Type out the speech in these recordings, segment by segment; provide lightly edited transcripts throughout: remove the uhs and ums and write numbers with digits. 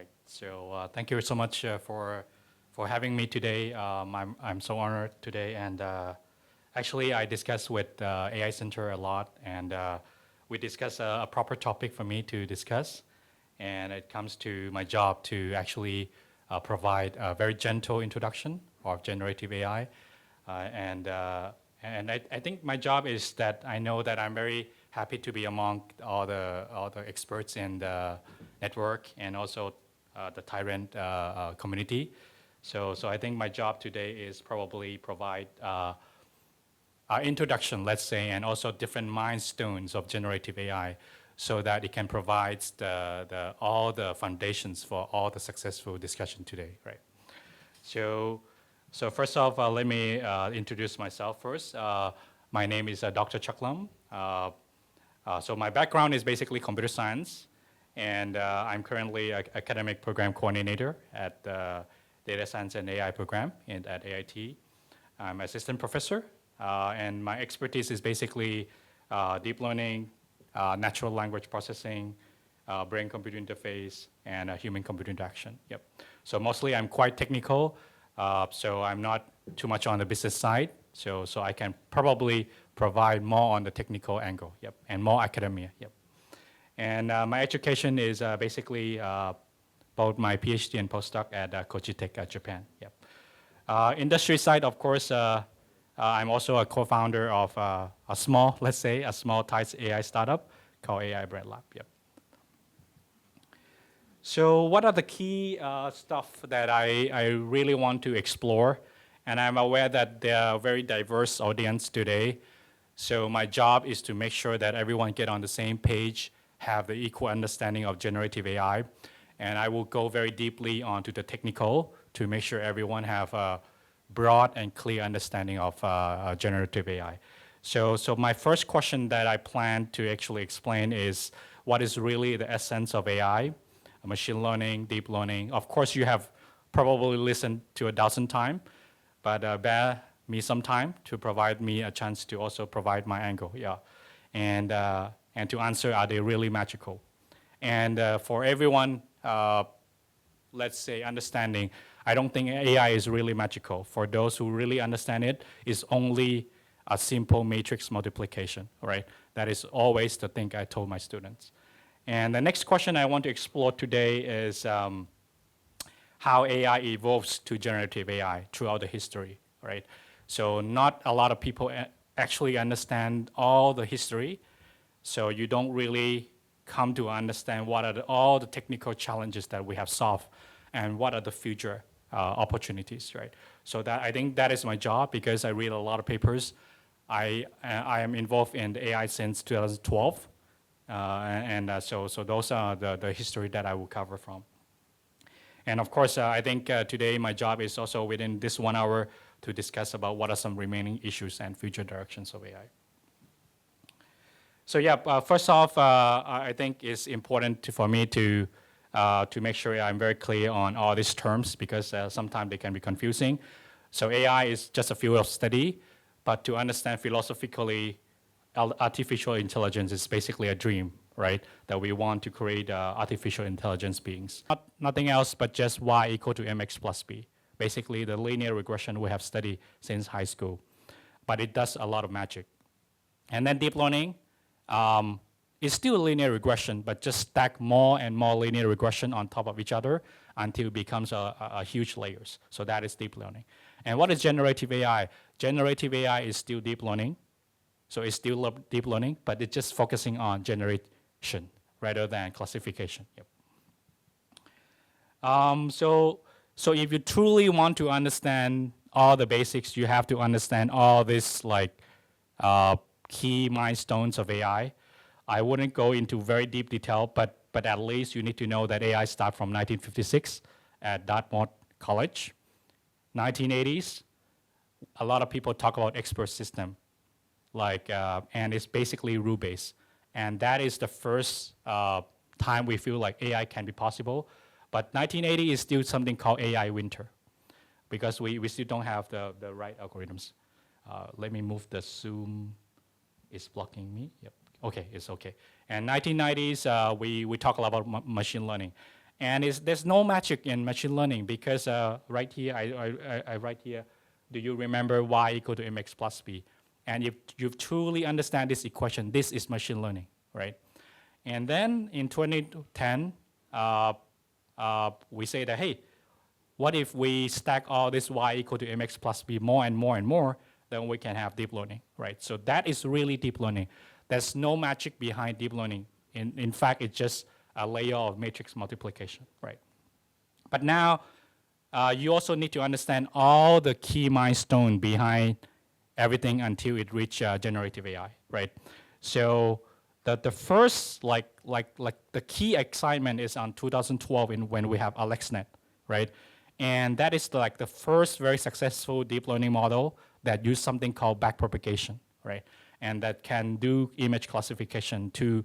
right. So thank you so much for having me today. I'm so honored today, and actually I discussed with AI Center a lot, and we discussed a proper topic for me to discuss, and it comes to my job to actually provide a very gentle introduction of generative AI, and I think my job is that I know that I'm very happy to be among all the experts in the network and also the Tyrant community. So I think my job today is probably provide our introduction, let's say, and also different milestones of generative AI, so that it can provide all the foundations for all the successful discussion today, right? So first off, let me introduce myself first. My name is Dr. Chaklam. So my background is basically computer science, and I'm currently an academic program coordinator at the Data Science and AI program at AIT. I'm assistant professor, and my expertise is basically deep learning, natural language processing, brain-computer interface, and human-computer interaction. Yep. So mostly I'm quite technical, so I'm not too much on the business side. So I can probably provide more on the technical angle. Yep, and more academia. Yep. And my education is basically both my PhD and postdoc at Kochi Tech, Japan. Yep. Industry side, of course, I'm also a co-founder of a small, let's say, a small Thai AI startup called AI Bread Lab. Yep. So what are the key stuff that I really want to explore? And I'm aware that there are a very diverse audience today. So my job is to make sure that everyone get on the same page, have the equal understanding of generative AI. And I will go very deeply onto the technical to make sure everyone have a broad and clear understanding of generative AI. So my first question that I plan to actually explain is what is really the essence of AI, machine learning, deep learning. Of course, you have probably listened to 1,000 times, but bear me some time to provide me a chance to also provide my angle, yeah. And to answer, are they really magical? And for everyone, let's say, understanding, I don't think AI is really magical. For those who really understand it, it's only a simple matrix multiplication, right? That is always the thing I told my students. And the next question I want to explore today is how AI evolves to generative AI throughout the history, right? So not a lot of people actually understand all the history, so you don't really come to understand what are all the technical challenges that we have solved and what are the future opportunities, right? So that I think that is my job because I read a lot of papers. I am involved in the AI since 2012. So those are the history that I will cover from. And of course, I think today my job is also within this 1 hour to discuss about what are some remaining issues and future directions of AI. So yeah, first off, I think it's important for me to make sure I'm very clear on all these terms because sometimes they can be confusing. So AI is just a field of study, but to understand philosophically, artificial intelligence is basically a dream, right? That we want to create artificial intelligence beings. Nothing else but just y equal to mx plus b. Basically, the linear regression we have studied since high school. But it does a lot of magic. And then deep learning is still linear regression, but just stack more and more linear regression on top of each other until it becomes a huge layers. So that is deep learning. And what is generative AI? Generative AI is still deep learning. So it's still deep learning, but it's just focusing on generation rather than classification. Yep. So if you truly want to understand all the basics, you have to understand all these key milestones of AI. I wouldn't go into very deep detail, but at least you need to know that AI started from 1956 at Dartmouth College. 1980s, a lot of people talk about expert system. And it's basically rule-based. And that is the first time we feel like AI can be possible. But 1980 is still something called AI winter because we still don't have the right algorithms. Let me move the Zoom. It's blocking me. Yep. Okay, it's okay. And 1990s, we talk a lot about machine learning. And there's no magic in machine learning because right here, I write here, do you remember y equal to mx plus b? And if you truly understand this equation, this is machine learning, right? And then in 2010, we say that, hey, what if we stack all this y equal to mx plus b more and more and more, then we can have deep learning, right? So that is really deep learning. There's no magic behind deep learning. In fact, it's just a layer of matrix multiplication, right? But now, you also need to understand all the key milestone behind everything until it reaches generative AI, right? So the first, like the key excitement is on 2012 when we have AlexNet, right? And that is like the first very successful deep learning model that use something called backpropagation, right? And that can do image classification to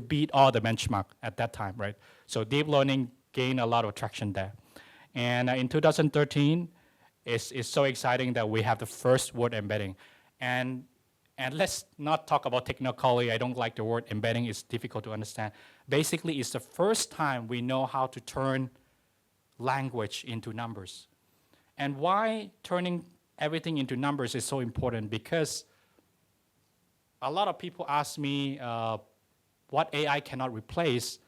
beat all the benchmark at that time, right? So deep learning gained a lot of traction there. And in 2013, it's so exciting that we have the first word embedding. And let's not talk about technically, I don't like the word embedding, it's difficult to understand. Basically, it's the first time we know how to turn language into numbers. And why turning everything into numbers is so important? Because a lot of people ask me what AI cannot replace.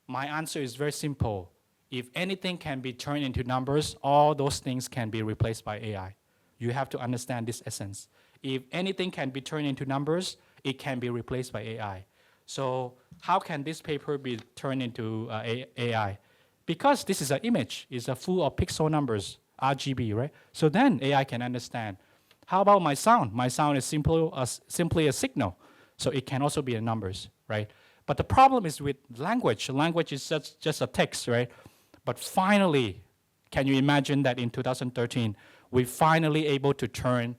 My answer is very simple. If anything can be turned into numbers, all those things can be replaced by AI. You have to understand this essence. If anything can be turned into numbers, it can be replaced by AI. So how can this paper be turned into AI? Because this is an image, it's a full of pixel numbers, RGB, right? So then AI can understand. How about my sound? My sound is simply a signal, so it can also be in numbers, right? But the problem is with language. Language is just a text, right? But finally, can you imagine that in 2013, we finally able to turn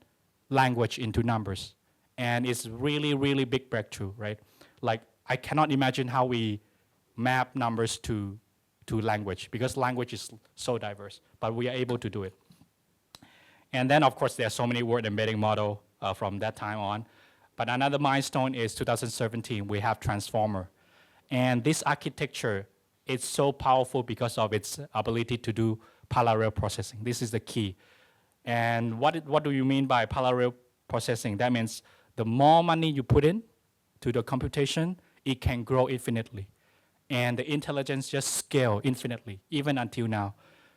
language into numbers? And it's really, really big breakthrough, right? Like, I cannot imagine how we map numbers to language, because language is so diverse, but we are able to do it. And then, of course, there are so many word embedding model from that time on. But another milestone is 2017, we have transformer. And this architecture is so powerful because of its ability to do parallel processing. This is the key. And what do you mean by parallel processing? That means the more money you put in to the computation, it can grow infinitely. And the intelligence just scale infinitely, even until now.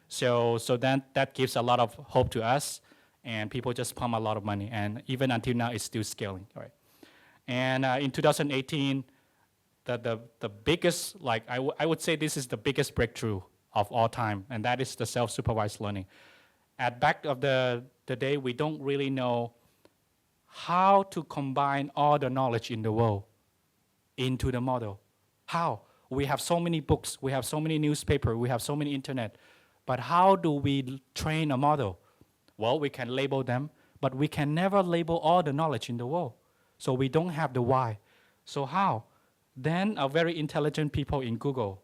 So then that gives a lot of hope to us, and people just pump a lot of money. And even until now, it's still scaling, right? And in 2018, the biggest, like I would say this is the biggest breakthrough of all time, and that is the self-supervised learning. At back of the day, we don't really know how to combine all the knowledge in the world into the model. How? We have so many books, we have so many newspapers, we have so many internet, but how do we train a model? Well, we can label them, but we can never label all the knowledge in the world. So we don't have the why. So how? Then a very intelligent people in Google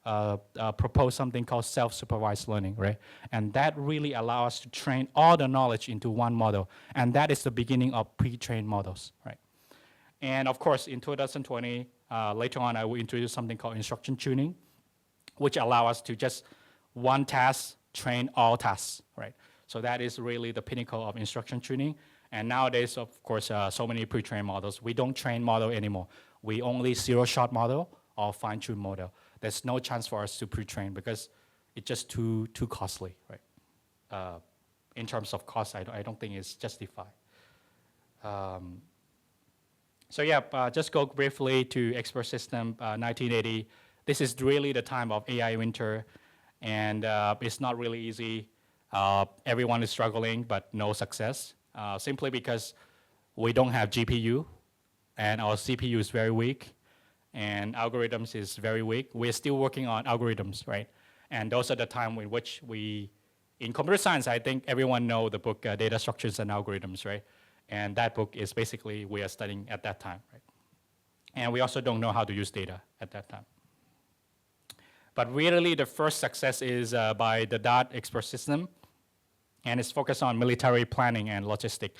propose something called self-supervised learning, right? And that really allows us to train all the knowledge into one model. And that is the beginning of pre-trained models, right? And of course, in 2020, later on, I will introduce something called instruction tuning, which allow us to just one task train all tasks, right? So that is really the pinnacle of instruction tuning. And nowadays, of course, so many pre-trained models. We don't train model anymore. We only zero-shot model or fine-tune model. There's no chance for us to pre-train because it's just too costly, right? In terms of cost, I don't think it's justified. So yeah, just go briefly to expert system, 1980. This is really the time of AI winter, and it's not really easy. Everyone is struggling, but no success, simply because we don't have GPU, and our CPU is very weak, and algorithms is very weak. We're still working on algorithms, right? And those are the time in which in computer science, I think everyone know the book Data Structures and Algorithms, right? And that book is basically we are studying at that time, right? And we also don't know how to use data at that time. But really the first success is by the DOT expert system, and it's focused on military planning and logistics.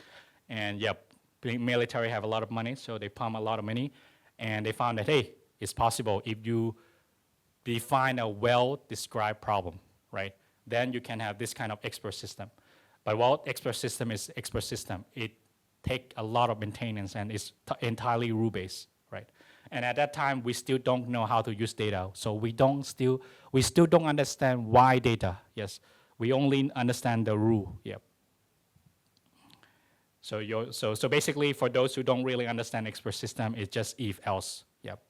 And yep, military have a lot of money, so they pump a lot of money, and they found that, hey, it's possible if you define a well-described problem, right? Then you can have this kind of expert system. But what expert system is expert system? It takes a lot of maintenance and is entirely rule-based, right? And at that time, we still don't know how to use data. So we still don't understand why data, yes. We only understand the rule, yep. So basically, for those who don't really understand expert system, it's just if else, yep.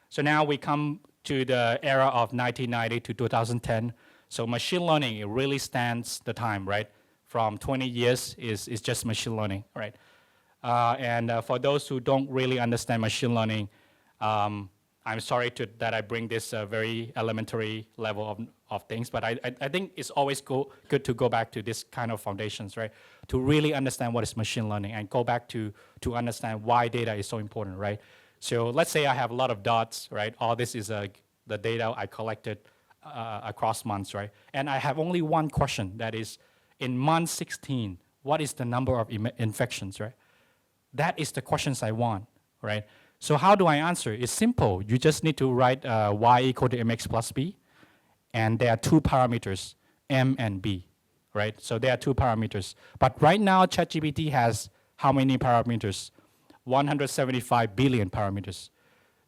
So now we come to the era of 1990 to 2010. So machine learning, it really stands the time, right? From 20 years is just machine learning, right? For those who don't really understand machine learning, I'm sorry that I bring this very elementary level of things, but I think it's always good to go back to this kind of foundations, right? To really understand what is machine learning and go back to understand why data is so important, right? So let's say I have a lot of dots, right? All this is the data I collected across months, right? And I have only one question, that is, in month 16, what is the number of infections, right? That is the questions I want, right? So how do I answer? It's simple. You just need to write y equal to mx plus b, and there are two parameters, m and b, right? So there are two parameters. But right now, ChatGPT has how many parameters? 175 billion parameters.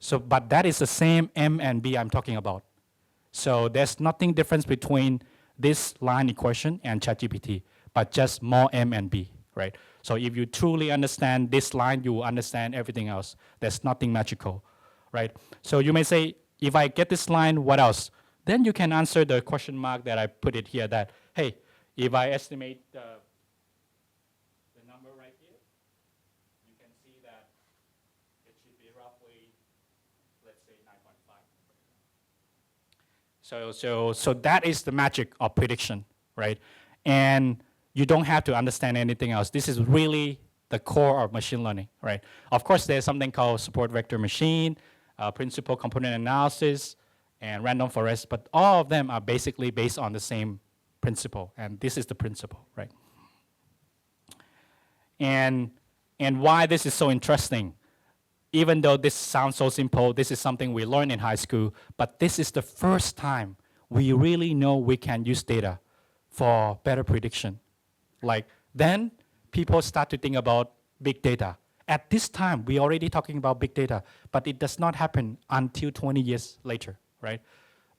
So, but that is the same m and b I'm talking about. So there's nothing difference between this line equation and ChatGPT, but just more m and b, right? So if you truly understand this line, you will understand everything else. There's nothing magical, right? So you may say, if I get this line, what else? Then you can answer the question mark that I put it here that, hey, if I estimate the number right here, you can see that it should be roughly, let's say, 9.5. So that is the magic of prediction, right? And you don't have to understand anything else. This is really the core of machine learning, right? Of course, there's something called support vector machine, principal component analysis, and random forest, but all of them are basically based on the same principle, and this is the principle, right? And why this is so interesting, even though this sounds so simple, this is something we learned in high school, but this is the first time we really know we can use data for better prediction. Like, then people start to think about big data. At this time, we're already talking about big data, but it does not happen until 20 years later, right?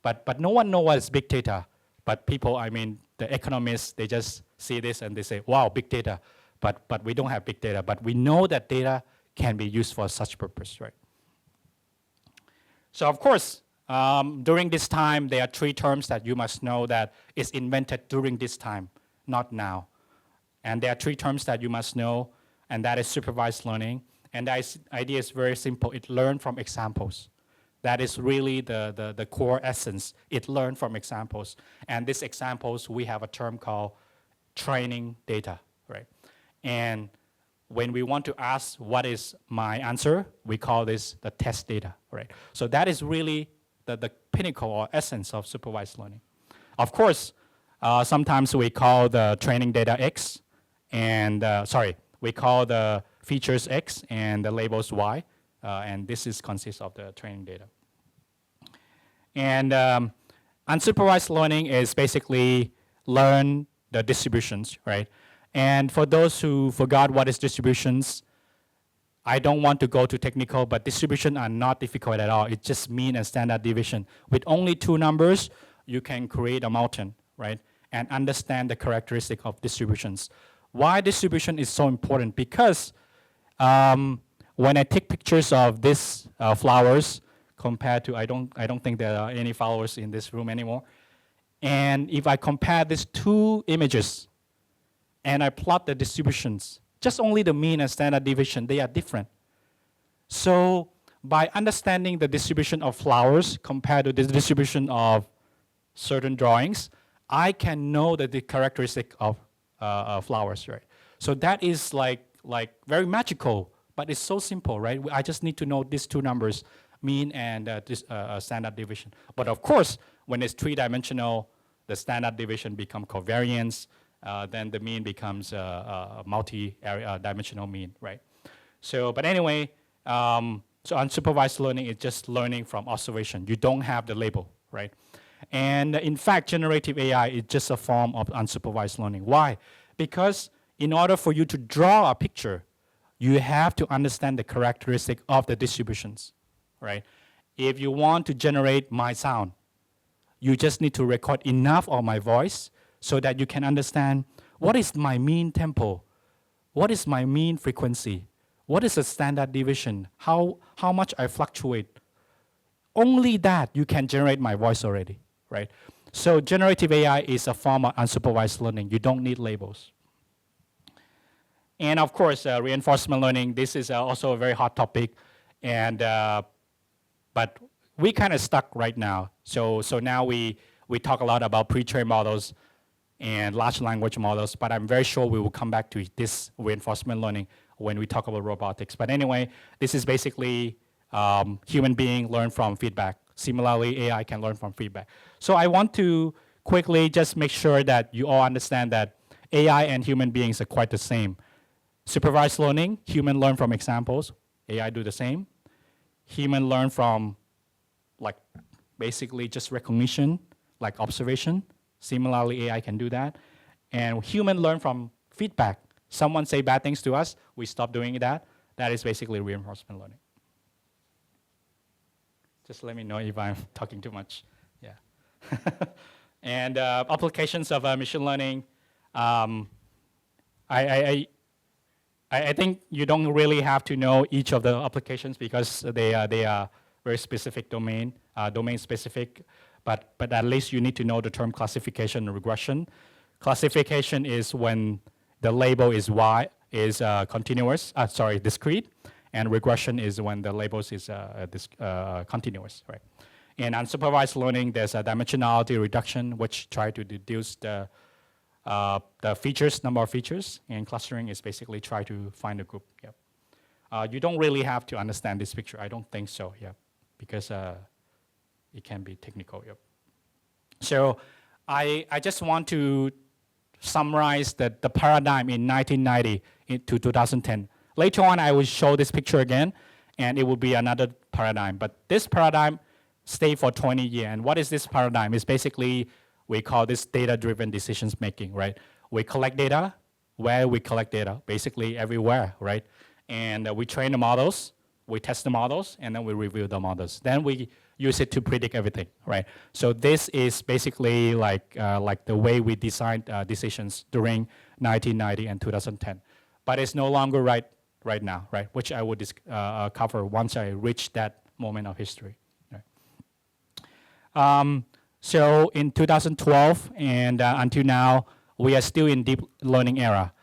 But no one knows what is big data. But people, I mean, the economists, they just see this and they say, wow, big data. But we don't have big data. But we know that data can be used for such purpose, right? So of course, during this time, there are three terms that you must know that is invented during this time, not now. And there are three terms that you must know, and that is supervised learning. And the idea is very simple. It learns from examples. That is really the core essence. It learns from examples. And these examples, we have a term called training data, right? And when we want to ask what is my answer, we call this the test data, right? So that is really the pinnacle or essence of supervised learning. Of course, sometimes we call the training data X, and we call the features X and the labels Y, and this consists of the training data. And unsupervised learning is basically learn the distributions, right? And for those who forgot what is distributions, I don't want to go too technical, but distributions are not difficult at all. It's just mean and standard deviation. With only two numbers, you can create a mountain, right? And understand the characteristic of distributions. Why distribution is so important? Because when I take pictures of these flowers, compared to, I don't think there are any flowers in this room anymore. And if I compare these two images, and I plot the distributions, just only the mean and standard deviation, they are different. So by understanding the distribution of flowers compared to the distribution of certain drawings, I can know the characteristic of flowers, right? So that is like very magical, but it's so simple, right? I just need to know these two numbers, mean and standard deviation. But of course, when it's three-dimensional, the standard deviation becomes covariance, then the mean becomes a multi-dimensional mean, right? So, but anyway, So unsupervised learning is just learning from observation. You don't have the label, right? And in fact, generative AI is just a form of unsupervised learning. Why? Because in order for you to draw a picture, you have to understand the characteristic of the distributions, right? If you want to generate my sound, you just need to record enough of my voice so that you can understand what is my mean tempo, what is my mean frequency, what is the standard deviation, how much I fluctuate. Only that you can generate my voice already, right? So generative AI is a form of unsupervised learning. You don't need labels. And of course, reinforcement learning, this is also a very hot topic. And, but we kind of stuck right now. So now we talk a lot about pre-trained models and large language models, but I'm very sure we will come back to this reinforcement learning when we talk about robotics. But anyway, this is basically human being learn from feedback. Similarly, AI can learn from feedback. So I want to quickly just make sure that you all understand that AI and human beings are quite the same. Supervised learning, human learn from examples, AI do the same. Human learn from like basically just recognition, like observation. Similarly, AI can do that. And human learn from feedback. Someone say bad things to us, we stop doing that. That is basically reinforcement learning. Just let me know if I'm talking too much. Yeah. And applications of machine learning. I think you don't really have to know each of the applications because they are very specific domain specific. But at least you need to know the term classification and regression. Classification is when the label is discrete, and regression is when the labels is continuous, right? In unsupervised learning, there's a dimensionality reduction, which try to reduce the features, number of features, and clustering is basically try to find a group. Yep. You don't really have to understand this picture. I don't think so. Yeah, because it can be technical. Yep. So I just want to summarize the paradigm in 1990 to 2010. Later on, I will show this picture again, and it will be another paradigm. But this paradigm stayed for 20 years. And what is this paradigm? It's basically, we call this data-driven decisions making, right? We collect data. Where we collect data? Basically everywhere, right? And we train the models, we test the models, and then we review the models. Then we use it to predict everything, right? So this is basically like the way we designed decisions during 1990 and 2010. But it's no longer right now, right? Which I would cover once I reach that moment of history. Right? So in 2012 and until now, we are still in deep learning era.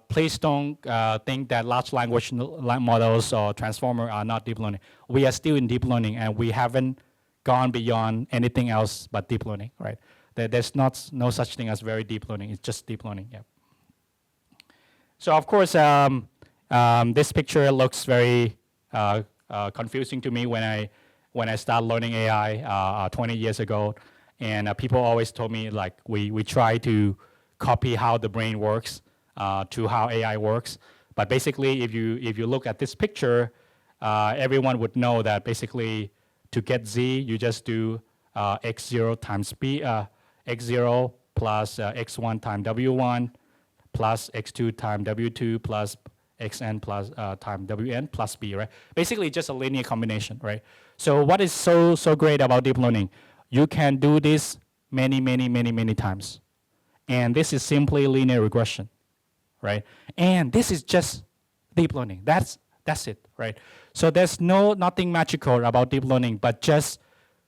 Please don't think that large language models or transformer are not deep learning. We are still in deep learning, and we haven't gone beyond anything else but deep learning, right? There's no such thing as very deep learning. It's just deep learning. Yeah. So of course, this picture looks very confusing to me when I started learning AI 20 years ago, and people always told me like we try to copy how the brain works to how AI works. But basically, if you look at this picture, everyone would know that basically to get Z, you just do x0 times B, x0 plus x1 times W1 plus x2 times W2 plus xn plus times Wn plus B, right? Basically, just a linear combination, right? So what is so great about deep learning? You can do this many times. And this is simply linear regression, right? And this is just deep learning. That's it, right? So there's nothing magical about deep learning, but just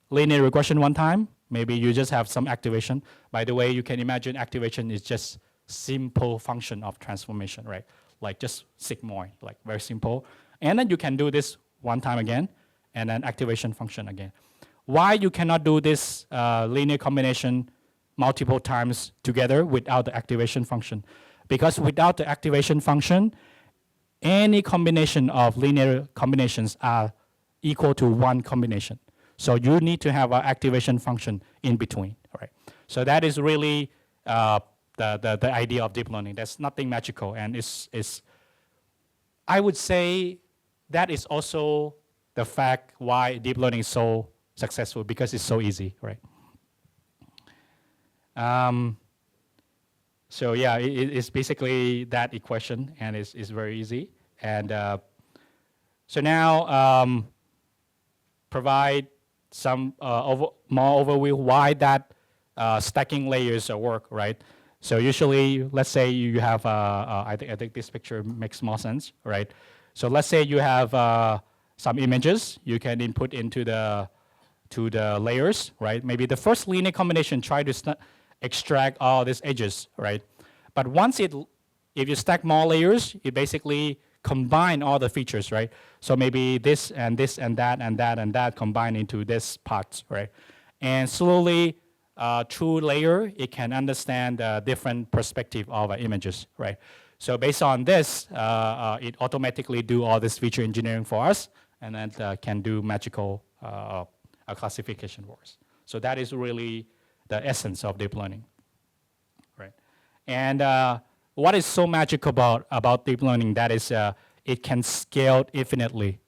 linear regression one time. Maybe you just have some activation. By the way, you can imagine activation is just simple function of transformation, right? Like just sigmoid, like very simple. And then you can do this one time again, and then activation function again. Why you cannot do this linear combination multiple times together without the activation function? Because without the activation function, any combination of linear combinations are equal to one combination. So you need to have an activation function in between, right? So that is really the idea of deep learning. There's nothing magical, and I would say that is also the fact why deep learning is so successful, because it's so easy, right? So yeah, it's basically that equation, and it's very easy. And so now provide some more overview why that stacking layers work, right? So usually, let's say you have, I think this picture makes more sense, right? So let's say you have some images you can input into the layers, right? Maybe the first linear combination try to extract all these edges, right? But if you stack more layers, it basically combine all the features, right? So maybe this and this and that and that and that combine into this parts, right? And slowly, through layer, it can understand the different perspective of images, right? So based on this, it automatically do all this feature engineering for us, and then can do magical classification for us. So that is really the essence of deep learning, right? And what is so magical about deep learning, that is it can scale infinitely.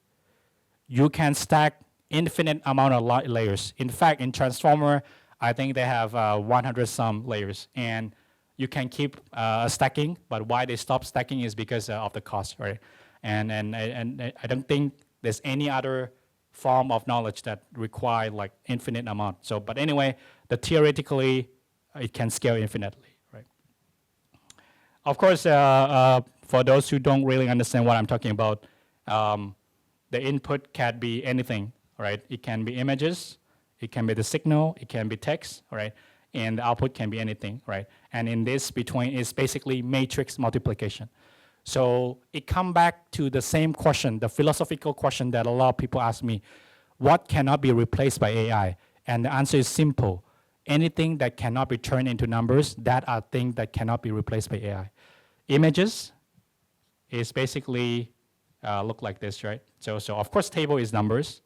You can stack infinite amount of layers. In fact, in Transformer, I think they have 100 some layers, and you can keep stacking, but why they stop stacking is because of the cost, right? And I don't think there's any other form of knowledge that require like infinite amount. So, but anyway, theoretically, it can scale infinitely, right? Of course, for those who don't really understand what I'm talking about, the input can be anything, right? It can be images, it can be the signal, it can be text, right? And the output can be anything, right? And in this between is basically matrix multiplication. So it come back to the same question, the philosophical question that a lot of people ask me, what cannot be replaced by AI? And the answer is simple. Anything that cannot be turned into numbers, that are things that cannot be replaced by AI. Images is basically look like this, right? So of course table is numbers.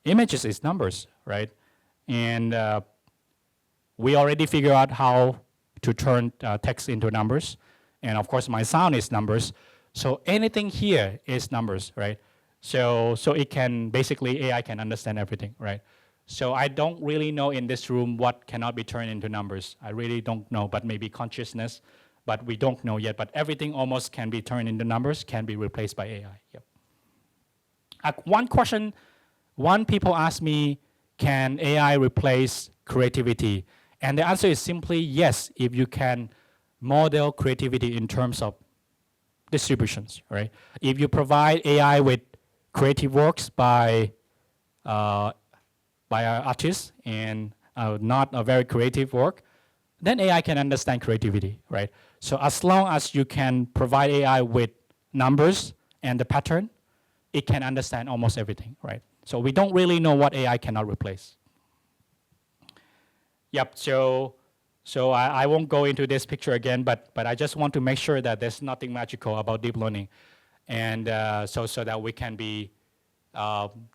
Images is numbers, right? And we already figured out how to turn text into numbers. And of course, my sound is numbers. So anything here is numbers, right? So it can, basically, AI can understand everything, right? So I don't really know in this room what cannot be turned into numbers. I really don't know, but maybe consciousness, but we don't know yet. But everything almost can be turned into numbers, can be replaced by AI, yep. One question, people ask me, can AI replace creativity? And the answer is simply yes, if you can model creativity in terms of distributions, right? If you provide AI with creative works by artists and not a very creative work, then AI can understand creativity, right? So as long as you can provide AI with numbers and the pattern, it can understand almost everything, right? So we don't really know what AI cannot replace. Yep, so I won't go into this picture again, but I just want to make sure that there's nothing magical about deep learning. And so that we can be,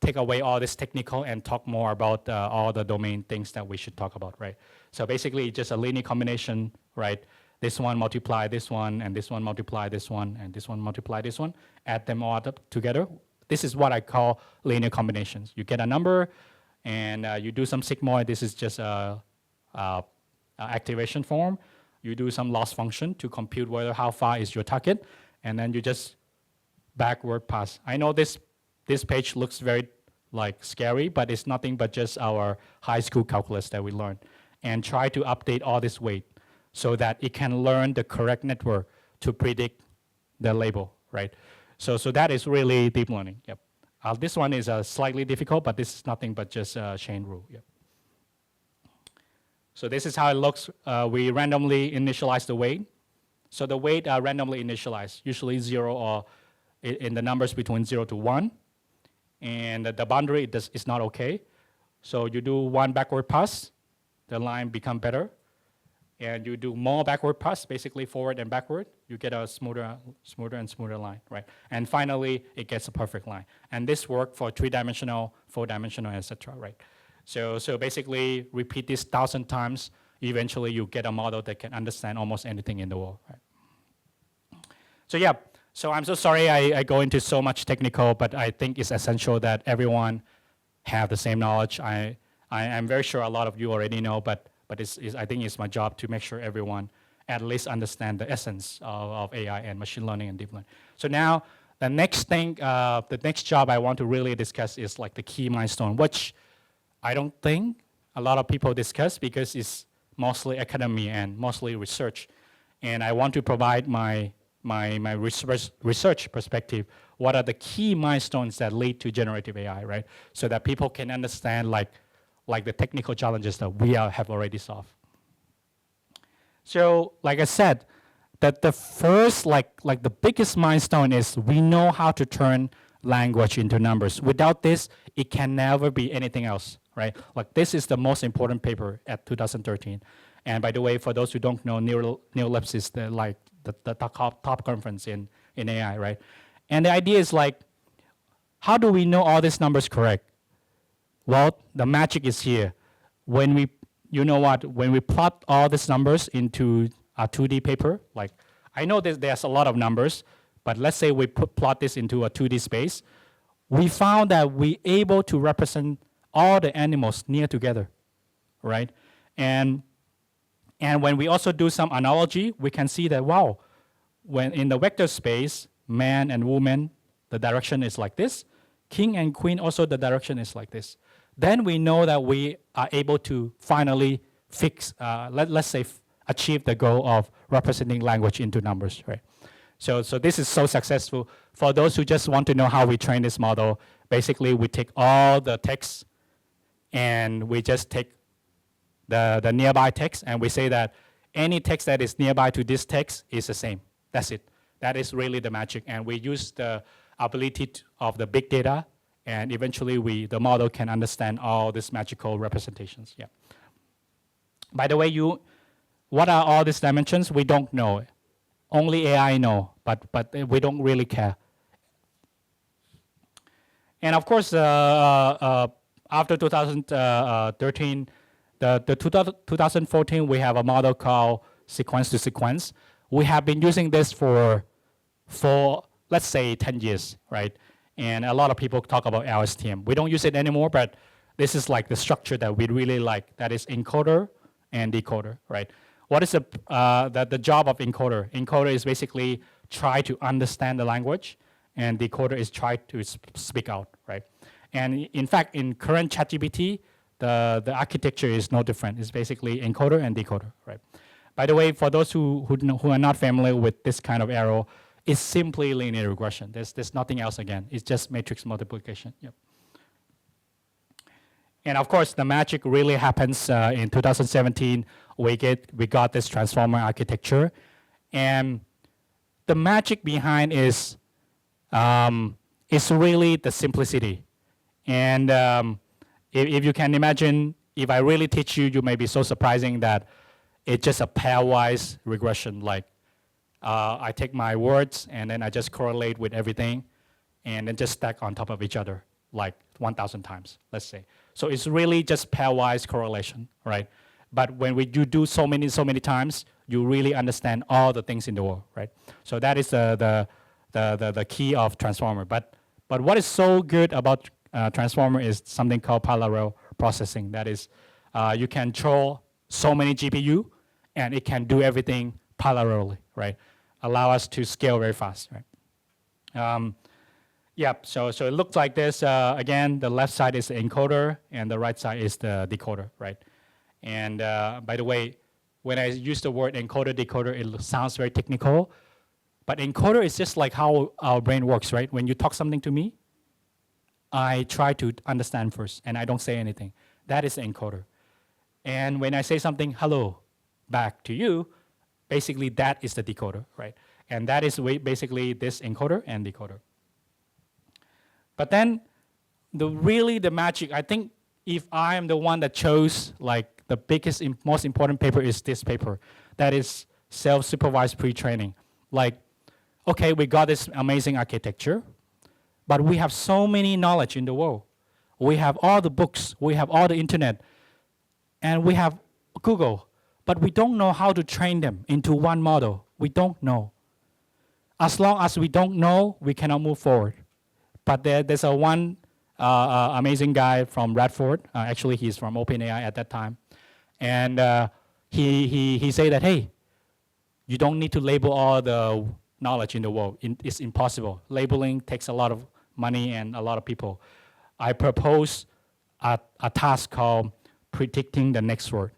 take away all this technical and talk more about all the domain things that we should talk about, right? So basically just a linear combination, right? This one multiply this one, and this one multiply this one, and this one multiply this one, add them all up together. This is what I call linear combinations. You get a number, and you do some sigmoid. This is just a activation form. You do some loss function to compute how far is your target, and then you just backward pass. I know this page looks very like scary, but it's nothing but just our high school calculus that we learned, and try to update all this weight so that it can learn the correct network to predict the label, right? So that is really deep learning. Yep. This one is slightly difficult, but this is nothing but just a chain rule. Yep. So this is how it looks. We randomly initialize the weight. So the weight are randomly initialized, usually 0 or in the numbers between 0 to 1. And the boundary is not okay. So you do one backward pass, the line become better. And you do more backward pass, basically forward and backward, you get a smoother and smoother line, right? And finally, it gets a perfect line. And this works for 3-dimensional, 4-dimensional, etc., right? So basically, repeat this 1,000 times. Eventually, you get a model that can understand almost anything in the world, right? So yeah, So I'm so sorry I go into so much technical, but I think it's essential that everyone have the same knowledge. I'm very sure a lot of you already know, but I think it's my job to make sure everyone at least understand the essence of AI and machine learning and deep learning. So now the next thing, the next job I want to really discuss is like the key milestone, which I don't think a lot of people discuss because it's mostly academy and mostly research. And I want to provide my research perspective. What are the key milestones that lead to generative AI, right? So that people can understand like the technical challenges that we have already solved. So like I said, that the first, like the biggest milestone is we know how to turn language into numbers. Without this, it can never be anything else, right? Like this is the most important paper at 2013. And by the way, for those who don't know, NeoLabs is the top conference in AI, right? And the idea is like, how do we know all these numbers correct? Well, the magic is here. When we, you know what, when we plot all these numbers into a 2D paper, like I know there's a lot of numbers, but let's say we plot this into a 2D space, we found that we're able to represent all the animals near together, right? And when we also do some analogy, we can see that, wow, when in the vector space, man and woman, the direction is like this. King and queen, also the direction is like this. Then we know that we are able to finally fix, let's say, achieve the goal of representing language into numbers, right? So this is so successful. For those who just want to know how we train this model, basically we take all the text and we just take the nearby text and we say that any text that is nearby to this text is the same. That's it. That is really the magic. And we use the ability of the big data, and eventually the model can understand all these magical representations. Yeah. By the way, what are all these dimensions? We don't know. Only AI know, but we don't really care. And of course, after 2013, the 2014, we have a model called sequence to sequence. We have been using this for let's say 10 years, right? And a lot of people talk about LSTM. We don't use it anymore, but this is like the structure that we really like. That is encoder and decoder, right? What is the job of encoder? Encoder is basically try to understand the language, and decoder is try to speak out, right? And in fact, in current ChatGPT, the architecture is no different. It's basically encoder and decoder, right? By the way, for those who are not familiar with this kind of arrow, it's simply linear regression. There's nothing else again. It's just matrix multiplication. Yep. And of course, the magic really happens in 2017. We got this transformer architecture, and the magic behind is really the simplicity. And if you can imagine, if I really teach you, you may be so surprising that it's just a pairwise regression. Like I take my words and then I just correlate with everything, and then just stack on top of each other like 1,000 times, let's say. So it's really just pairwise correlation, right? But when you do so many times, you really understand all the things in the world, right? So that is the key of transformer. But what is so good about transformer is something called parallel processing. That is, you can throw so many GPU, and it can do everything parallelly, right? Allow us to scale very fast, right? Yep, so it looks like this. Again, the left side is the encoder, and the right side is the decoder, right? And by the way, when I use the word encoder, decoder, it sounds very technical. But encoder is just like how our brain works, right? When you talk something to me, I try to understand first, and I don't say anything. That is the encoder. And when I say something, hello, back to you, basically that is the decoder, right? And that is basically this encoder and decoder. But then, the magic, I think if I am the one that chose like the biggest, most important paper is this paper. That is self-supervised pre-training. Like, okay, we got this amazing architecture, but we have so many knowledge in the world. We have all the books, we have all the internet, and we have Google, but we don't know how to train them into one model. We don't know. As long as we don't know, we cannot move forward. But there's a one amazing guy from Radford. Actually, he's from OpenAI at that time. And he said that, hey, you don't need to label all the knowledge in the world. It's impossible. Labeling takes a lot of money and a lot of people. I propose a task called predicting the next word.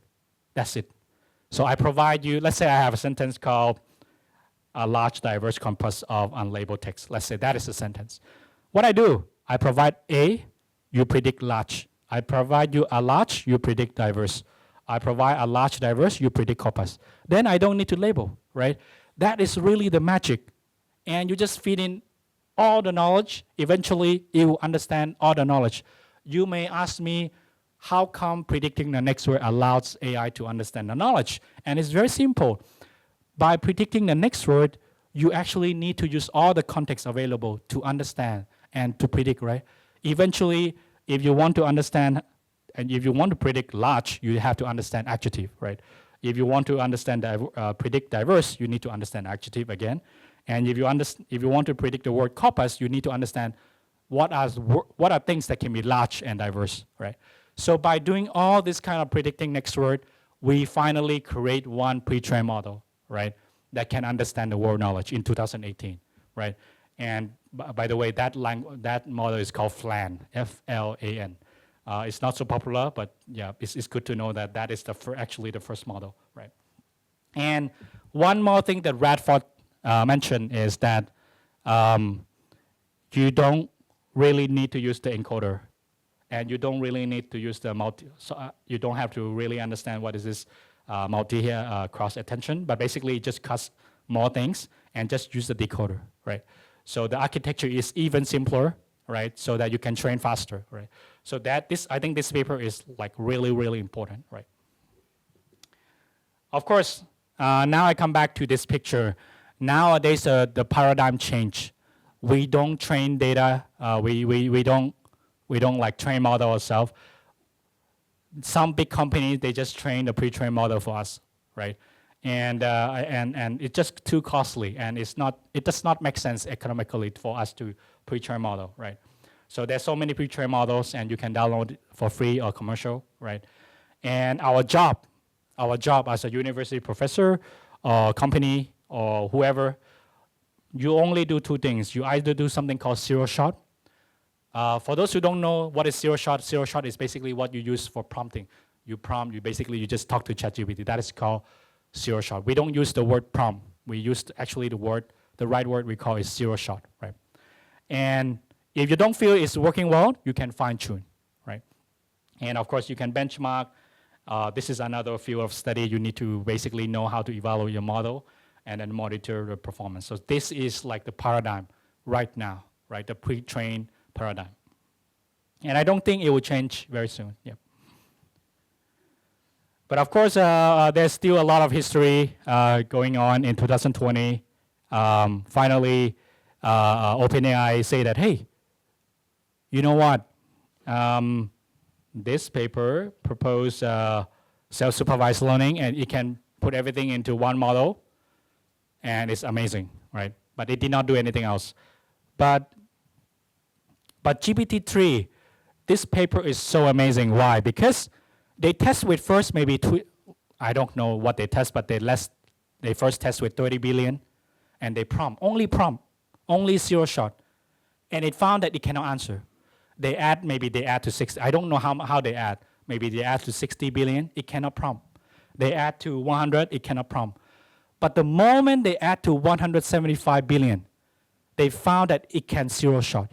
That's it. So I provide you, let's say I have a sentence called a large diverse corpus of unlabeled text. Let's say that is a sentence. What I do, I provide A, you predict large. I provide you a large, you predict diverse. I provide a large diverse, you predict corpus. Then I don't need to label, right? That is really the magic. And you just feed in all the knowledge. Eventually, it will understand all the knowledge. You may ask me, how come predicting the next word allows AI to understand the knowledge? And it's very simple. By predicting the next word, you actually need to use all the context available to understand and to predict, right? Eventually, if you want to understand, and if you want to predict large, you have to understand adjective, right? If you want to understand predict diverse, you need to understand adjective again. And if you want to predict the word corpus, you need to understand what are things that can be large and diverse, right? So by doing all this kind of predicting next word, we finally create one pre-trained model, right, that can understand the word knowledge in 2018, right? And by the way, that model is called FLAN, F-L-A-N. It's not so popular, but yeah, it's good to know that that is actually the first model, right? And one more thing that Radford mentioned is that you don't really need to use the encoder, and you don't really need to use the you don't have to really understand what is this cross attention, but basically it just cuts more things and just use the decoder, right? So the architecture is even simpler, right? So that you can train faster, right? So I think this paper is like really, really important, right? Of course, now I come back to this picture. Nowadays, the paradigm change. We don't train data. We don't like train model ourselves. Some big companies, they just train the pre-trained model for us, right? And it's just too costly, and it does not make sense economically for us to pre-train model, right? So there's so many pre-trained models, and you can download it for free or commercial, right? And our job as a university professor or company or whoever, you only do two things. You either do something called zero shot. For those who don't know what is zero shot is basically what you use for prompting. You basically just talk to ChatGPT. That is called zero shot. We don't use the word prompt. We use actually the right word we call is zero shot, right? And if you don't feel it's working well, you can fine tune, right? And of course, you can benchmark. This is another field of study. You need to basically know how to evaluate your model and then monitor the performance. So this is like the paradigm right now, right? The pre-trained paradigm. And I don't think it will change very soon. Yeah. But of course, there's still a lot of history going on in 2020. Finally, OpenAI say that, hey, you know what? This paper proposed self-supervised learning, and it can put everything into one model, and it's amazing, right? But it did not do anything else. But GPT-3, this paper is so amazing. Why? Because they test with first maybe I don't know what they test, but they first test with 30 billion, and they only zero shot, and it found that it cannot answer. They add to 60. I don't know how they add. Maybe they add to 60 billion, it cannot prompt. They add to 100, it cannot prompt. But the moment they add to 175 billion, they found that it can zero shot.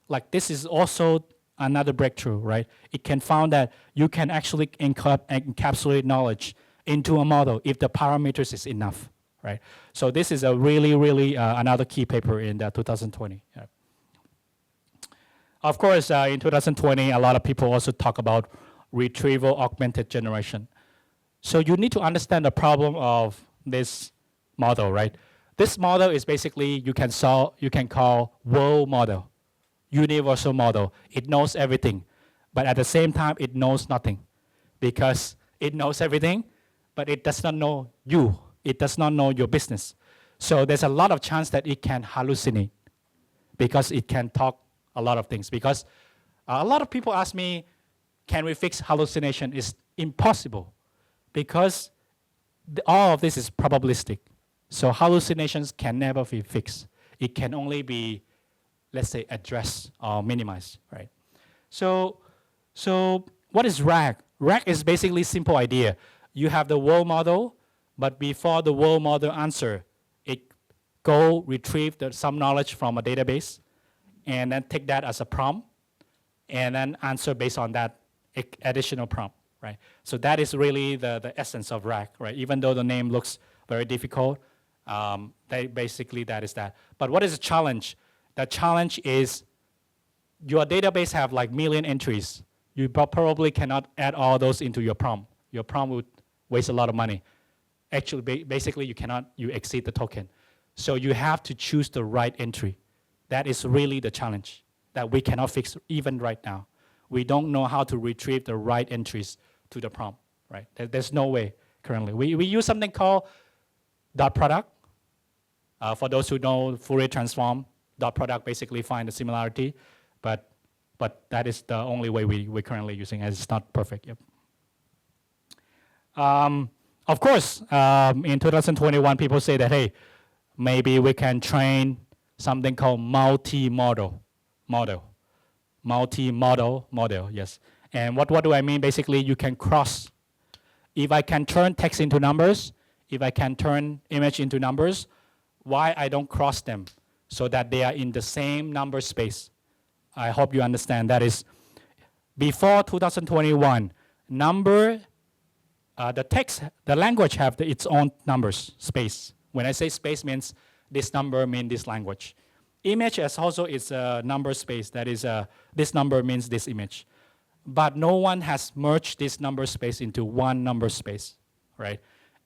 Like this is also another breakthrough, right? It can found that you can actually encapsulate knowledge into a model if the parameters is enough, right? So this is a really, really another key paper in 2020. Yeah. Of course, in 2020, a lot of people also talk about retrieval augmented generation. So you need to understand the problem of this model, right? This model is basically you can call world model, universal model. It knows everything, but at the same time, it knows nothing, because it knows everything, but it does not know you. It does not know your business. So there's a lot of chance that it can hallucinate because it can talk a lot of things. Because a lot of people ask me, can we fix hallucination? It's impossible because all of this is probabilistic. So hallucinations can never be fixed. It can only be, let's say, addressed or minimized, right? So what is RAG? RAG is basically simple idea. You have the world model, but before the world model answer, it go retrieve some knowledge from a database, and then take that as a prompt, and then answer based on that additional prompt, right? So that is really the essence of RAG, right? Even though the name looks very difficult, basically that is that. But what is the challenge? The challenge is your database have like million entries. You probably cannot add all those into your prompt. Your prompt would waste a lot of money. Actually, basically you exceed the token. So you have to choose the right entry. That is really the challenge that we cannot fix even right now. We don't know how to retrieve the right entries to the prompt, right? There's no way currently. We use something called dot product. For those who know Fourier transform, dot product basically find the similarity, but that is the only way we're currently using, as it's not perfect. Yep. Of course, in 2021, people say that, hey, maybe we can train something called multi-model model, yes. And what do I mean? Basically, you can cross. If I can turn text into numbers, if I can turn image into numbers, why I don't cross them so that they are in the same number space? I hope you understand. That is, before 2021, the text, the language have its own numbers, space. When I say space means this number means this language. Image as also is a number space. That is, this number means this image. But no one has merged this number space into one number space, right?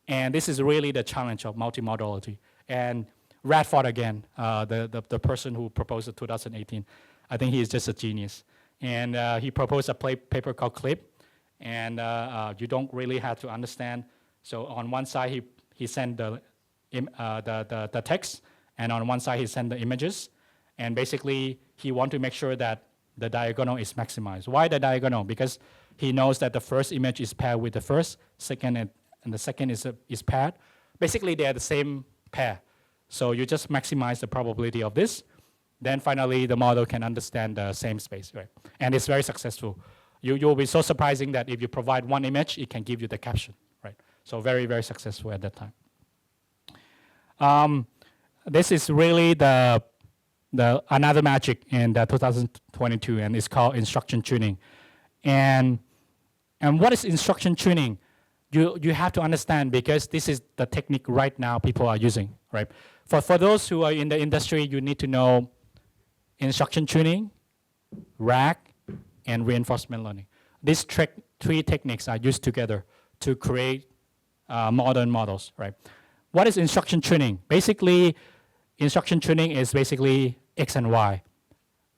And this is really the challenge of multimodality. And Radford again, the person who proposed it 2018, I think he is just a genius. And he proposed a paper called CLIP. And you don't really have to understand. So on one side, he sent the text, and on one side, he sent the images. And basically, he wants to make sure that the diagonal is maximized. Why the diagonal? Because he knows that the first image is paired with the first, second, and the second is paired. Basically, they are the same pair. So you just maximize the probability of this. Then finally, the model can understand the same space, right? And it's very successful. You'll be so surprising that if you provide one image, it can give you the caption, right? So very, very successful at that time. This is really the another magic in 2022, and it's called instruction tuning. And what is instruction tuning? You have to understand, because this is the technique right now people are using, right? For those who are in the industry, you need to know instruction tuning, RAG, and reinforcement learning. These three techniques are used together to create modern models, right? What is instruction tuning? Basically, instruction tuning is basically X and Y.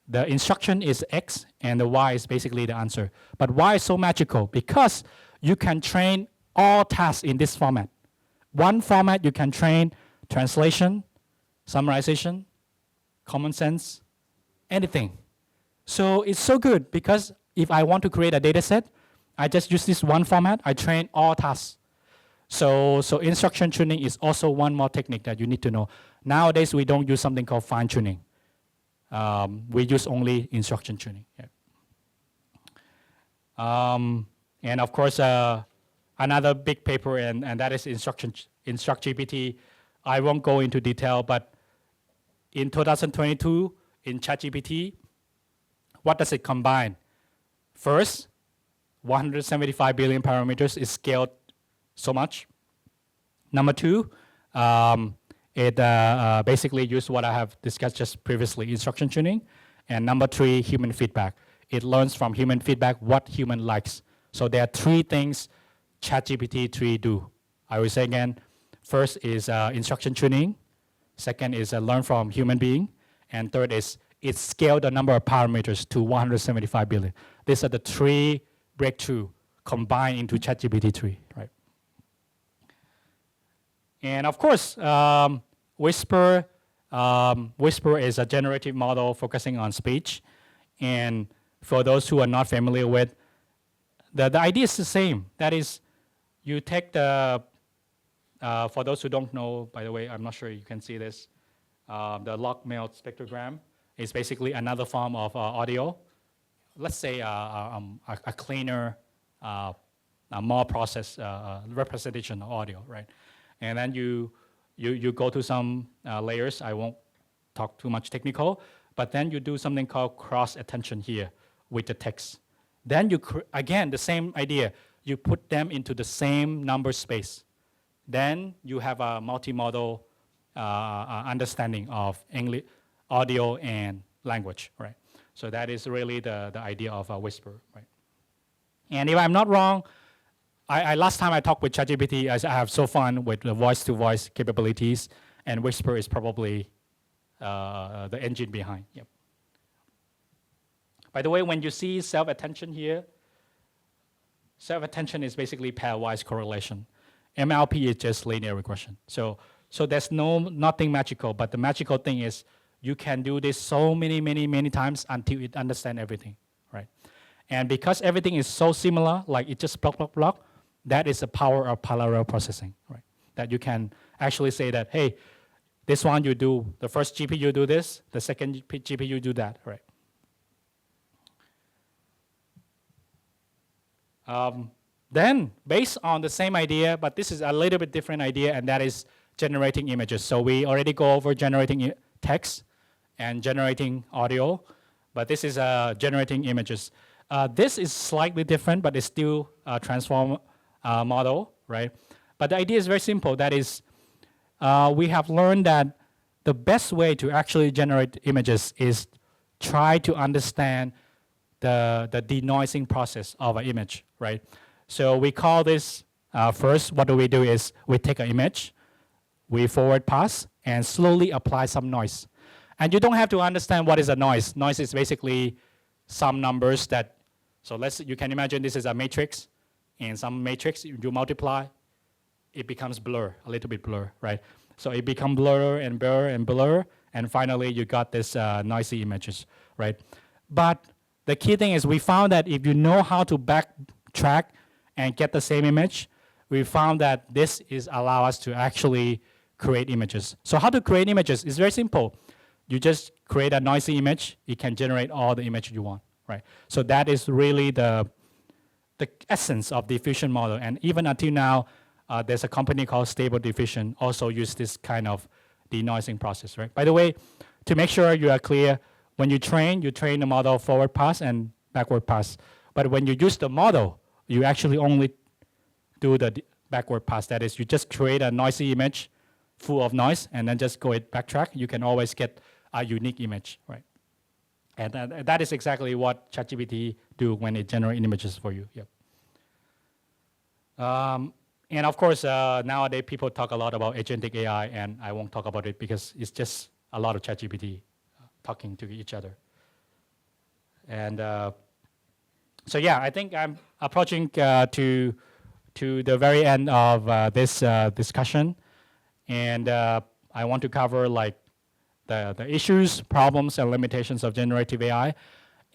The instruction is X, and the Y is basically the answer. But why is so magical? Because you can train all tasks in this format. One format, you can train translation, summarization, common sense, anything. So it's so good because if I want to create a data set, I just use this one format, I train all tasks. So instruction tuning is also one more technique that you need to know. Nowadays, we don't use something called fine tuning. We use only instruction tuning. Yeah. And of course, another big paper, and that is InstructGPT. I won't go into detail, but in 2022, in ChatGPT, what does it combine? First, 175 billion parameters is scaled so much. Number two, it basically used what I have discussed just previously, instruction tuning. And number three, human feedback. It learns from human feedback what human likes. So there are three things ChatGPT 3 do. I will say again, first is instruction tuning. Second is learn from human being. And third is it scaled the number of parameters to 175 billion. These are the three breakthrough combined into ChatGPT 3, right? And of course, Whisper, Whisper is a generative model focusing on speech. And for those who are not familiar with, the idea is the same. That is, you take the, for those who don't know, by the way, I'm not sure you can see this, the log mail spectrogram is basically another form of audio. Let's say a cleaner, a more processed representation of audio, right? And then you go to some layers. I won't talk too much technical, but then you do something called cross attention here with the text. Then you, again, the same idea. You put them into the same number space. Then you have a multimodal understanding of English, audio and language, right? So that is really the idea of a Whisper, right? And if I'm not wrong, last time I talked with ChatGPT, I have so fun with the voice-to-voice capabilities, and Whisper is probably the engine behind. Yep. By the way, when you see self-attention here, self-attention is basically pairwise correlation. MLP is just linear regression. So there's nothing magical, but the magical thing is you can do this so many times until it understands everything, right? And because everything is so similar, like it just block, that is the power of parallel processing, right? That you can actually say that, hey, this one you do, the first GPU do this, the second GPU do that, right? Then, based on the same idea, but this is a little bit different idea, and that is generating images. So we already go over generating text and generating audio, but this is generating images. This is slightly different, but it's still a transform model, right? But the idea is very simple. That is, we have learned that the best way to actually generate images is try to understand the denoising process of an image, right? So we call this, first, what do we do is we take an image, we forward pass, and slowly apply some noise. And you don't have to understand what is a noise. Noise is basically some numbers that, so you can imagine this is a matrix, and some matrix, you multiply, it becomes blur, a little bit blur, right? So it becomes blur and blur and blur, and finally you got this noisy images, right? But the key thing is we found that if you know how to backtrack and get the same image, we found that this is allow us to actually create images. So how to create images is very simple. You just create a noisy image, it can generate all the image you want, right? So that is really the essence of diffusion model. And even until now, there's a company called Stable Diffusion also use this kind of denoising process, right? By the way, to make sure you are clear, when you train the model forward pass and backward pass. But when you use the model, you actually only do the backward pass. That is, you just create a noisy image full of noise and then just go it backtrack. You can always get a unique image, right? And that is exactly what ChatGPT do when it generates images for you. Yep. And of course, nowadays people talk a lot about agentic AI, and I won't talk about it because it's just a lot of ChatGPT talking to each other. And so yeah, I think I'm approaching to the very end of this discussion, and I want to cover like the issues, problems, and limitations of generative AI,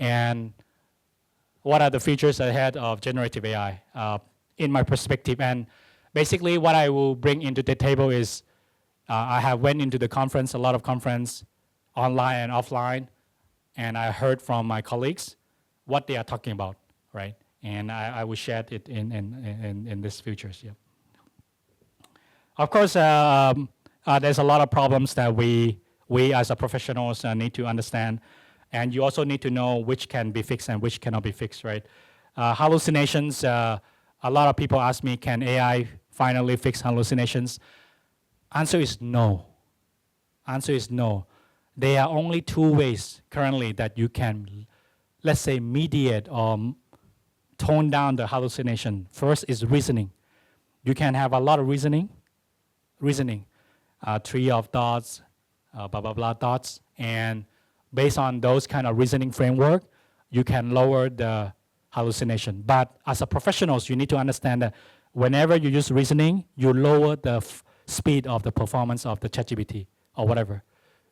and what are the features ahead of generative AI in my perspective. And basically, what I will bring into the table is I have went into the conference, a lot of conference, online and offline, and I heard from my colleagues what they are talking about, right? And I will share it in these features. Yeah. Of course, there's a lot of problems that we as a professionals need to understand, and you also need to know which can be fixed and which cannot be fixed, right? Hallucinations. A lot of people ask me, can AI finally fix hallucinations? Answer is no. Answer is no. There are only two ways currently that you can, let's say, mediate or tone down the hallucination. First is reasoning. You can have a lot of reasoning, tree of thoughts, blah, blah, blah thoughts, and based on those kind of reasoning framework, you can lower the hallucination. But as a professionals, you need to understand that whenever you use reasoning, you lower the speed of the performance of the ChatGPT, or whatever.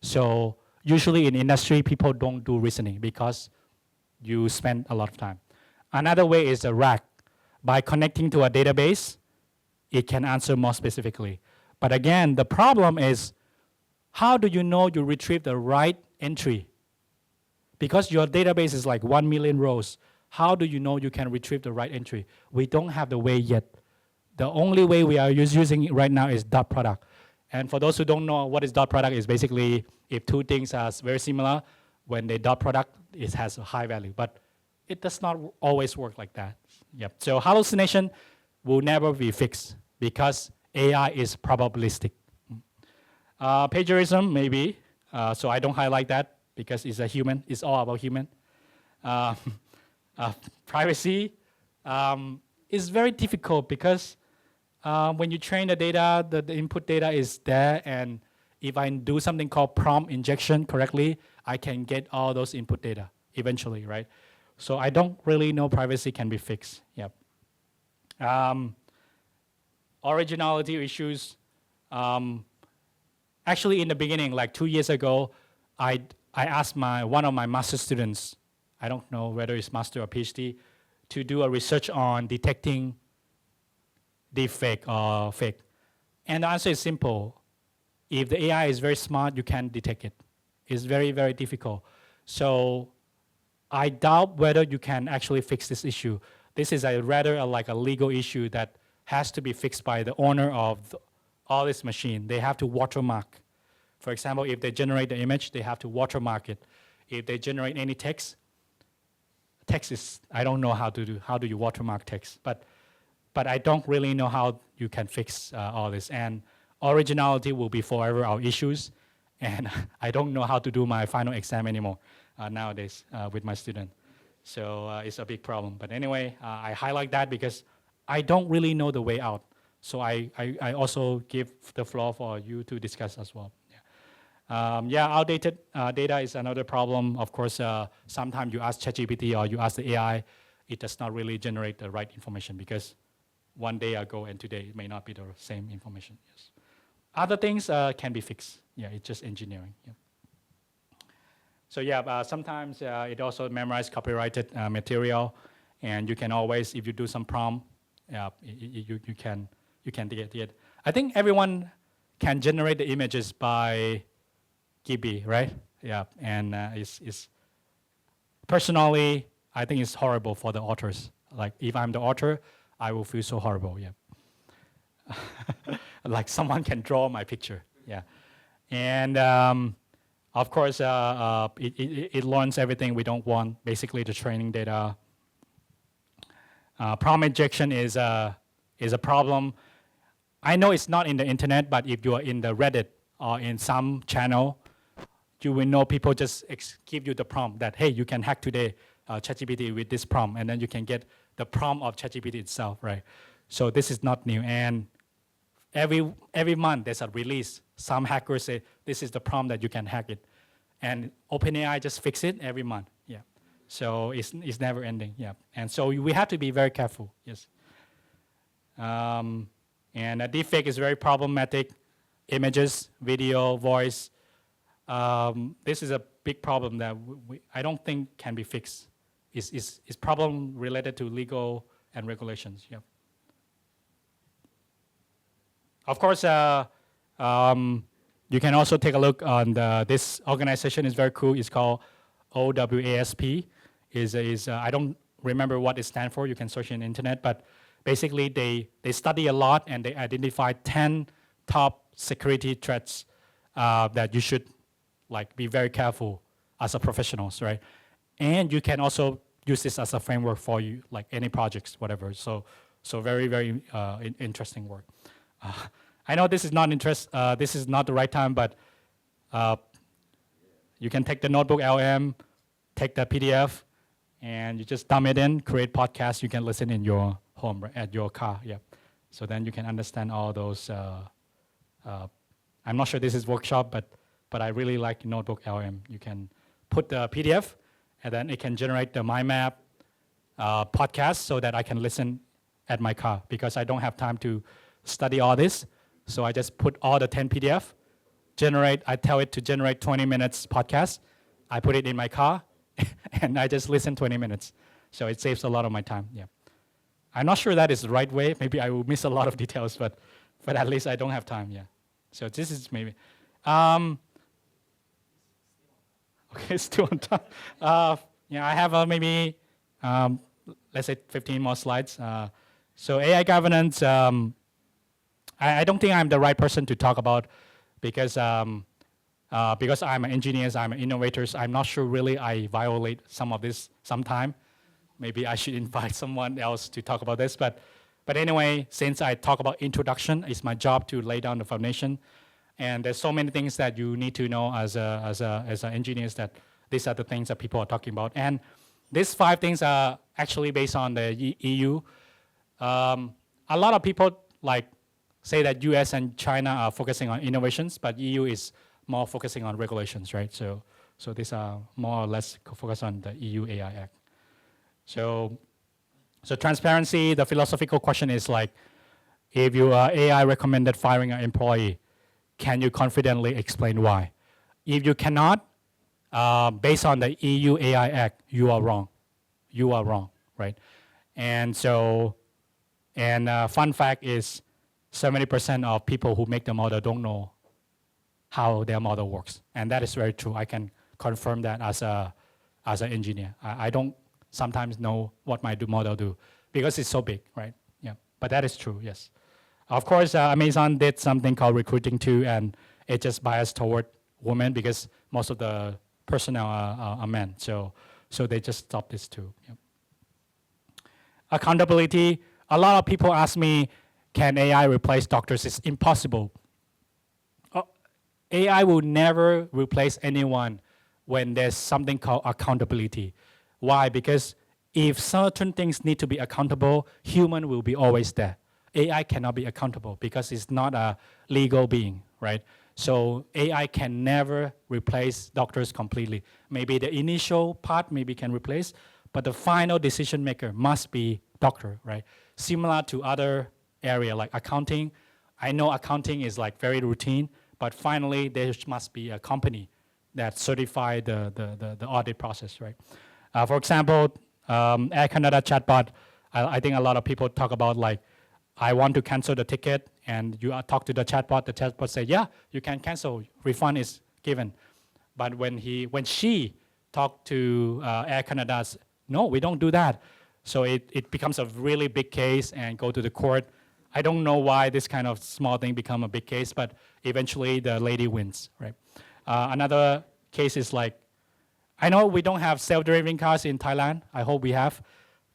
So usually in industry, people don't do reasoning because you spend a lot of time. Another way is a rack. By connecting to a database, it can answer more specifically. But again, the problem is, how do you know you retrieve the right entry? Because your database is like 1 million rows, how do you know you can retrieve the right entry? We don't have the way yet. The only way we are using it right now is dot product. And for those who don't know what is dot product, is basically if two things are very similar, when they dot product, it has a high value. But it does not always work like that. Yep. So hallucination will never be fixed because AI is probabilistic. Plagiarism, maybe. So I don't highlight that because it's a human. It's all about human. Privacy is very difficult because when you train the data, the input data is there, and if I do something called prompt injection correctly, I can get all those input data eventually, right? So I don't really know privacy can be fixed. Yep. Originality issues. Actually, in the beginning, like 2 years ago, I asked one of my master students, I don't know whether it's master or PhD, to do a research on detecting deepfake or fake. And the answer is simple. If the AI is very smart, you can detect it. It's very, very difficult. So I doubt whether you can actually fix this issue. This is rather like a legal issue that has to be fixed by the owner of all this machine. They have to watermark. For example, if they generate the image, they have to watermark it. If they generate any text is, I don't know how do you watermark text, but I don't really know how you can fix all this. And originality will be forever our issues. And I don't know how to do my final exam anymore nowadays with my student. So it's a big problem. But anyway, I highlight that because I don't really know the way out. So I also give the floor for you to discuss as well. Outdated data is another problem. Of course, sometimes you ask ChatGPT or you ask the AI, it does not really generate the right information because one day ago and today it may not be the same information. Yes. Other things can be fixed. Yeah, it's just engineering. Yeah. So sometimes it also memorizes copyrighted material, and you can always, if you do some prompt, you can get it. I think everyone can generate the images by Gibi, right? Yeah, and it's personally, I think it's horrible for the authors. Like if I'm the author, I will feel so horrible. Yeah, like someone can draw my picture. Yeah, and of course, it learns everything we don't want. Basically, the training data. Prompt injection is a problem. I know it's not in the internet, but if you are in the Reddit or in some channel, you will know people just give you the prompt that, hey, you can hack today ChatGPT with this prompt, and then you can get the prompt of ChatGPT itself, right? So this is not new. And every month there's a release. Some hackers say, this is the prompt that you can hack it. And OpenAI just fix it every month, yeah. So it's never ending, yeah. And so we have to be very careful, yes. And deepfake is very problematic. Images, video, voice. This is a big problem that I don't think can be fixed. It's problem related to legal and regulations, yeah. Of course, you can also take a look on this organization is very cool. It's called OWASP. I don't remember what it stands for. You can search in the internet, but basically they study a lot and they identify 10 top security threats that you should be very careful as a professionals, right? And you can also use this as a framework for you, like any projects, whatever. So very, very interesting work. I know this is not this is not the right time, but you can take the notebook LM, take the PDF, and you just dump it in, create podcasts. You can listen in your home, right, at your car, yeah. So then you can understand all those. I'm not sure this is workshop, but I really like notebook LM. You can put the PDF, and then it can generate the mind map podcast so that I can listen at my car because I don't have time to study all this. So I just put all the 10 PDF, I tell it to generate 20 minutes podcast. I put it in my car, and I just listen 20 minutes. So it saves a lot of my time. Yeah. I'm not sure that is the right way. Maybe I will miss a lot of details, but at least I don't have time. Yeah. So this is maybe. Okay, still on time. Yeah, I have maybe let's say 15 more slides. So AI governance. I don't think I'm the right person to talk about because I'm an engineer, I'm an innovator. I'm not sure really I violate some of this sometime. Maybe I should invite someone else to talk about this. But anyway, since I talk about introduction, it's my job to lay down the foundation. And there's so many things that you need to know as an engineers that these are the things that people are talking about. And these 5 things are actually based on the EU. A lot of people say that US and China are focusing on innovations, but EU is more focusing on regulations, right? So these are more or less focused on the EU AI Act. So transparency, the philosophical question is if your AI recommended firing an employee, can you confidently explain why? If you cannot, based on the EU AI Act, you are wrong. You are wrong, right? And fun fact is 70% of people who make the model don't know how their model works. And that is very true. I can confirm that as an engineer. I don't sometimes know what my model do because it's so big, right? Yeah, but that is true, yes. Of course, Amazon did something called recruiting too, and it just biased toward women because most of the personnel are men. So they just stopped this too. Yep. Accountability. A lot of people ask me, can AI replace doctors? It's impossible. AI will never replace anyone when there's something called accountability. Why? Because if certain things need to be accountable, human will be always there. AI cannot be accountable because it's not a legal being, right? So AI can never replace doctors completely. Maybe the initial part maybe can replace, but the final decision maker must be doctor, right? Similar to other area like accounting. I know accounting is very routine, but finally there must be a company that certify the audit process, right? For example, Air Canada chatbot, I think a lot of people talk about I want to cancel the ticket, and you talk to the chatbot say, yeah, you can cancel, refund is given. But when she talked to Air Canada, no, we don't do that. So it becomes a really big case and go to the court. I don't know why this kind of small thing become a big case, but eventually the lady wins, right? Another case is I know we don't have self-driving cars in Thailand. I hope we have,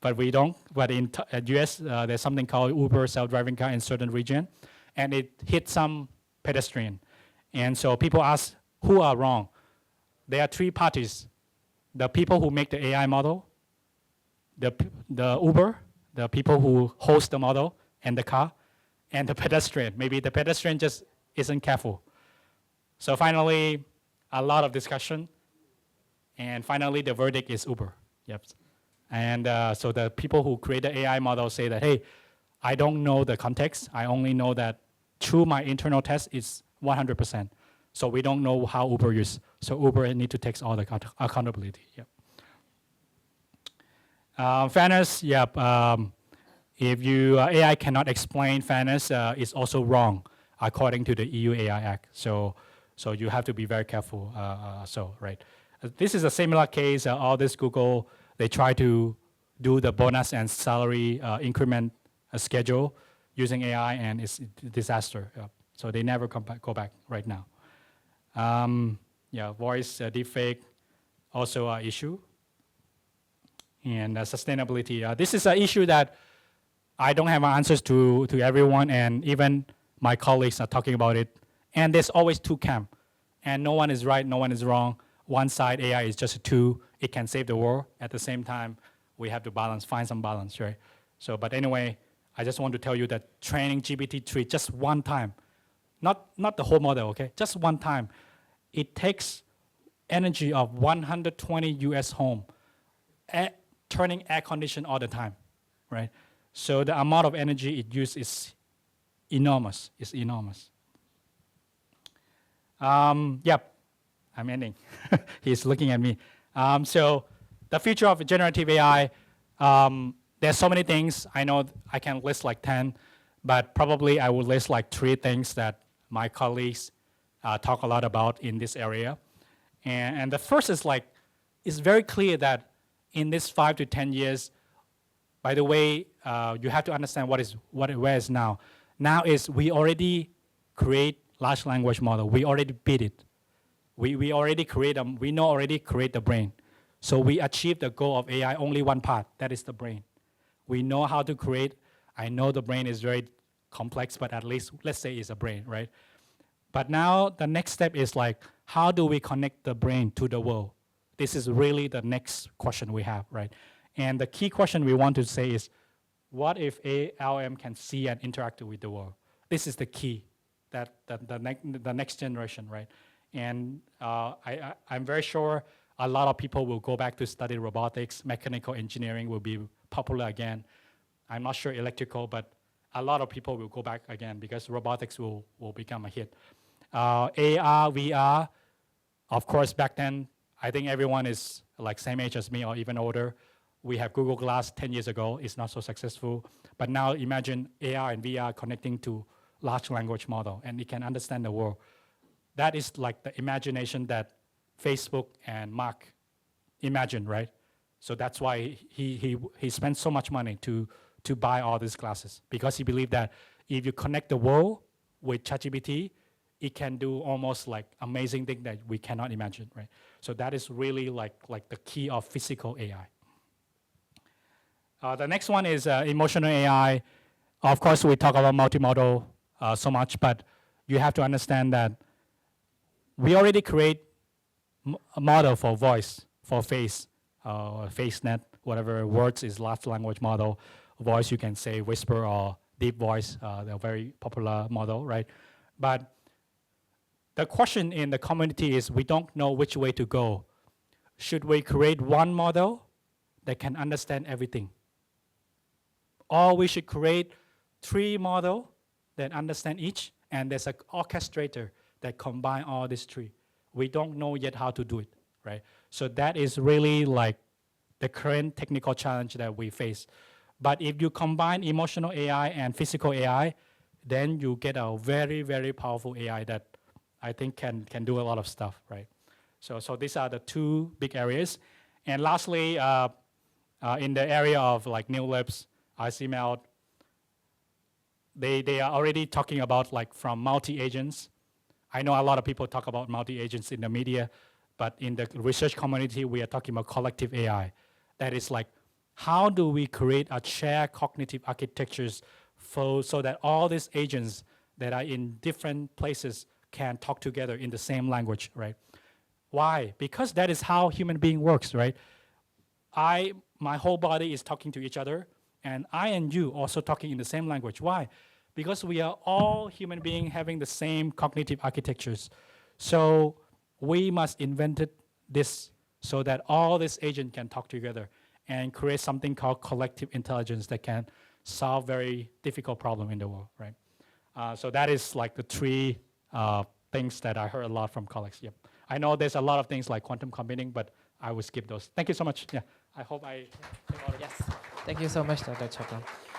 but we don't. But in US, there's something called Uber self-driving car in certain region, and it hit some pedestrian. And so people ask, who are wrong? There are 3 parties: the people who make the AI model, the Uber, the people who host the model and the car, and the pedestrian. Maybe the pedestrian just isn't careful. So finally, a lot of discussion, and finally the verdict is Uber. Yep. And so the people who create the AI model say that, hey, I don't know the context. I only know that through my internal test, it's 100%. So we don't know how Uber is. So Uber need to take all the accountability. Yep. Fairness, yep. If you AI cannot explain fairness, it's also wrong according to the EU AI Act. So you have to be very careful. Right. This is a similar case. All this Google, they try to do the bonus and salary increment schedule using AI, and it's a disaster. So they never go back right now. Voice deepfake also an issue. And sustainability. This is an issue that I don't have answers to everyone, and even my colleagues are talking about it. And there's always 2 camps, and no one is right, no one is wrong. One side, AI is just a tool; it can save the world. At the same time, we have to find some balance, right? So, but anyway, I just want to tell you that training GPT-3 just one time, not the whole model, okay? Just one time, it takes energy of 120 US home, turning air condition all the time, right? So the amount of energy it uses is enormous. It's enormous. Yep, I'm ending. He's looking at me. So the future of generative AI, there's so many things. I know I can list like 10, but probably I would list like 3 things that my colleagues talk a lot about in this area. And the first is like, it's very clear that in this 5 to 10 years, by the way, you have to understand where is now. Now is we already create large language model. We already beat it. We already create them. We know already create the brain. So we achieve the goal of AI only one part. That is the brain. We know how to create. I know the brain is very complex, but at least let's say it's a brain, right? But now the next step is like, how do we connect the brain to the world? This is really the next question we have, right? And the key question we want to say is, what if ALM can see and interact with the world? This is the key, that the next generation, right? And I'm very sure a lot of people will go back to study robotics. Mechanical engineering will be popular again. I'm not sure electrical, but a lot of people will go back again because robotics will become a hit. AR, VR, of course, back then, I think everyone is like same age as me or even older. We have Google Glass 10 years ago. It's not so successful. But now imagine AR and VR connecting to large language model, and it can understand the world. That is like the imagination that Facebook and Mark imagined, right? So that's why he spent so much money to buy all these glasses, because he believed that if you connect the world with ChatGPT, it can do almost like amazing thing that we cannot imagine, right? So that is really like the key of physical AI. The next one is emotional AI. Of course, we talk about multimodal so much, but you have to understand that we already create a model for voice, for face, FaceNet, whatever words is large language model. Voice, you can say whisper or deep voice, they're very popular model, right? But the question in the community is we don't know which way to go. Should we create one model that can understand everything? Or we should create 3 models that understand each, and there's an orchestrator that combine all these 3. We don't know yet how to do it, right? So that is really like the current technical challenge that we face. But if you combine emotional AI and physical AI, then you get a very, very powerful AI that I think can do a lot of stuff, right? So these are the 2 big areas. And lastly, in the area of like new libs, ICML, they are already talking about like from multi-agents. I know a lot of people talk about multi-agents in the media, but in the research community, we are talking about collective AI. That is like, how do we create a shared cognitive architectures so that all these agents that are in different places can talk together in the same language, right? Why? Because that is how human being works, right? My whole body is talking to each other, and I and you also talking in the same language. Why? Because we are all human beings having the same cognitive architectures. So we must invent this so that all these agents can talk together and create something called collective intelligence that can solve very difficult problem in the world, right? So that is like the 3 things that I heard a lot from colleagues. Yep. I know there's a lot of things like quantum computing, but I will skip those. Thank you so much. Yeah, I hope I. Yes. Thank you so much, Dr. Chaklam.